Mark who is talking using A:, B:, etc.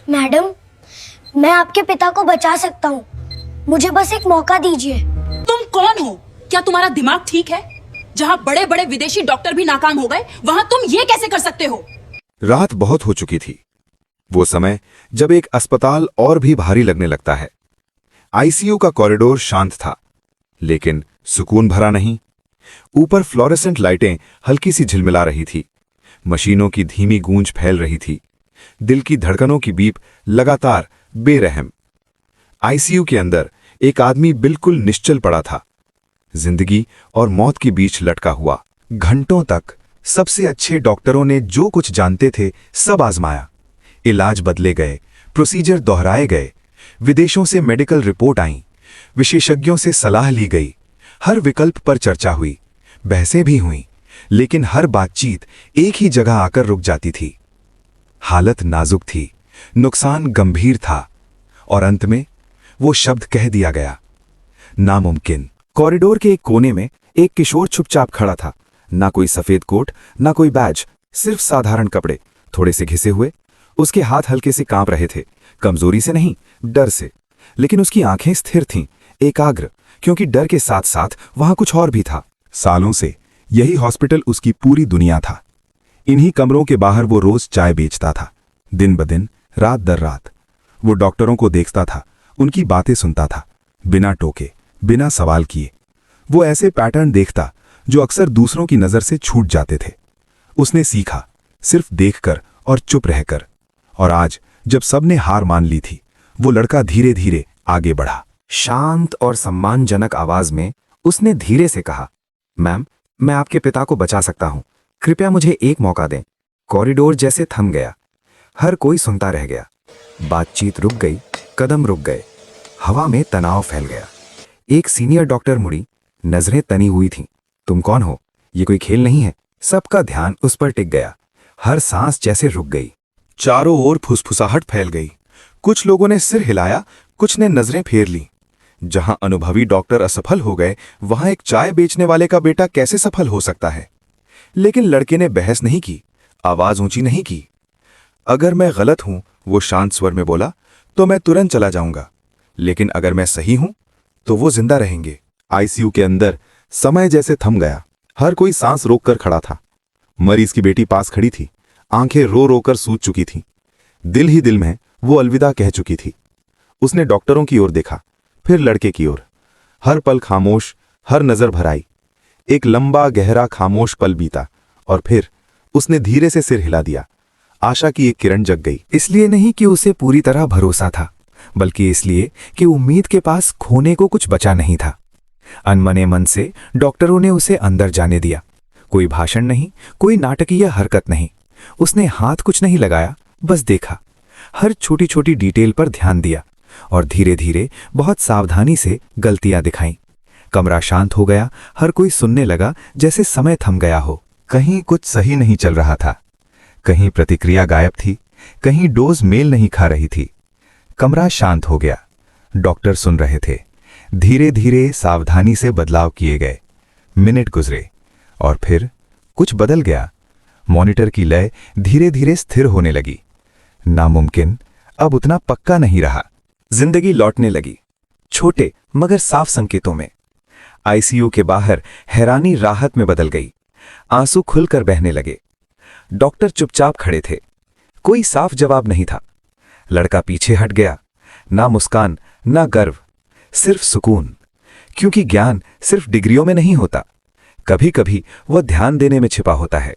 A: Madam, मैं आपके पिता को बचा सकता हूँ, मुझे बस एक मौका दीजिए।
B: तुम कौन हो? क्या तुम्हारा दिमाग ठीक है? जहाँ बड़े बड़े विदेशी डॉक्टर भी नाकाम हो गए, वहाँ तुम ये कैसे कर सकते हो?
C: रात बहुत हो चुकी थी। वो समय जब एक अस्पताल और भी भारी लगने लगता है। आईसीयू का कॉरिडोर शांत था, लेकिन सुकून भरा नहीं। ऊपर फ्लोरेसेंट लाइटें हल्की सी झिलमिला रही थी। मशीनों की धीमी गूंज फैल रही थी। दिल की धड़कनों की बीप लगातार बेरहम। आईसीयू के अंदर एक आदमी बिल्कुल निश्चल पड़ा था, जिंदगी और मौत के बीच लटका हुआ। घंटों तक सबसे अच्छे डॉक्टरों ने जो कुछ जानते थे सब आजमाया। इलाज बदले गए, प्रोसीजर दोहराए गए, विदेशों से मेडिकल रिपोर्ट आईं, विशेषज्ञों से सलाह ली गई, हर विकल्प पर चर्चा हुई, बहसें भी हुईं, लेकिन हर बातचीत एक ही जगह आकर रुक जाती थी। हालत नाजुक थी, नुकसान गंभीर था, और अंत में वो शब्द कह दिया गया, नामुमकिन। कॉरिडोर के एक कोने में एक किशोर चुपचाप खड़ा था। ना कोई सफेद कोट, ना कोई बैज, सिर्फ साधारण कपड़े, थोड़े से घिसे हुए। उसके हाथ हल्के से कांप रहे थे, कमजोरी से नहीं, डर से। लेकिन उसकी आंखें स्थिर थीं, एकाग्र, क्योंकि डर के साथ साथ वहां कुछ और भी था। सालों से यही हॉस्पिटल उसकी पूरी दुनिया था। इन्हीं कमरों के बाहर वो रोज चाय बेचता था, दिन ब दिन, रात दर रात। वो डॉक्टरों को देखता था, उनकी बातें सुनता था, बिना टोके, बिना सवाल किए। वो ऐसे पैटर्न देखता जो अक्सर दूसरों की नजर से छूट जाते थे। उसने सीखा, सिर्फ देखकर और चुप रहकर। और आज जब सबने हार मान ली थी, वो लड़का धीरे धीरे आगे बढ़ा। शांत और सम्मानजनक आवाज में उसने धीरे से कहा, मैम, मैं आपके पिता को बचा सकता हूं, कृपया मुझे एक मौका दें। कॉरिडोर जैसे थम गया, हर कोई सुनता रह गया। बातचीत रुक गई, कदम रुक गए, हवा में तनाव फैल गया। एक सीनियर डॉक्टर मुड़ी, नजरें तनी हुई थीं। तुम कौन हो? ये कोई खेल नहीं है। सबका ध्यान उस पर टिक गया, हर सांस जैसे रुक गई। चारों ओर फुसफुसाहट फैल गई। कुछ लोगों ने सिर हिलाया, कुछ ने नजरें फेर ली। जहां अनुभवी डॉक्टर असफल हो गए, वहां एक चाय बेचने वाले का बेटा कैसे सफल हो सकता है? लेकिन लड़के ने बहस नहीं की, आवाज ऊंची नहीं की। अगर मैं गलत हूं, वो शांत स्वर में बोला, तो मैं तुरंत चला जाऊंगा। लेकिन अगर मैं सही हूं, तो वो जिंदा रहेंगे। आईसीयू के अंदर समय जैसे थम गया। हर कोई सांस रोककर खड़ा था। मरीज की बेटी पास खड़ी थी, आंखें रो रो कर सूज चुकी थीं। दिल ही दिल में वो अलविदा कह चुकी थी। उसने डॉक्टरों की ओर देखा, फिर लड़के की ओर। हर पल खामोश, हर नजर भराई। एक लंबा गहरा खामोश पल बीता, और फिर उसने धीरे से सिर हिला दिया। आशा की एक किरण जग गई। इसलिए नहीं कि उसे पूरी तरह भरोसा था, बल्कि इसलिए कि उम्मीद के पास खोने को कुछ बचा नहीं था। अनमने मन से डॉक्टरों ने उसे अंदर जाने दिया। कोई भाषण नहीं, कोई नाटकीय हरकत नहीं। उसने हाथ कुछ नहीं लगाया, बस देखा। हर छोटी छोटी डिटेल पर ध्यान दिया, और धीरे धीरे बहुत सावधानी से गलतियां दिखाईं। कमरा शांत हो गया, हर कोई सुनने लगा, जैसे समय थम गया हो। कहीं कुछ सही नहीं चल रहा था, कहीं प्रतिक्रिया गायब थी, कहीं डोज मेल नहीं खा रही थी। कमरा शांत हो गया, डॉक्टर सुन रहे थे। धीरे धीरे सावधानी से बदलाव किए गए। मिनट गुजरे, और फिर कुछ बदल गया। मॉनिटर की लय धीरे धीरे स्थिर होने लगी। नामुमकिन अब उतना पक्का नहीं रहा। जिंदगी लौटने लगी, छोटे मगर साफ संकेतों में। आईसीयू के बाहर हैरानी राहत में बदल गई। आंसू खुलकर बहने लगे। डॉक्टर चुपचाप खड़े थे, कोई साफ जवाब नहीं था। लड़का पीछे हट गया, ना मुस्कान, ना गर्व, सिर्फ सुकून। क्योंकि ज्ञान सिर्फ डिग्रियों में नहीं होता, कभी कभी वह ध्यान देने में छिपा होता है।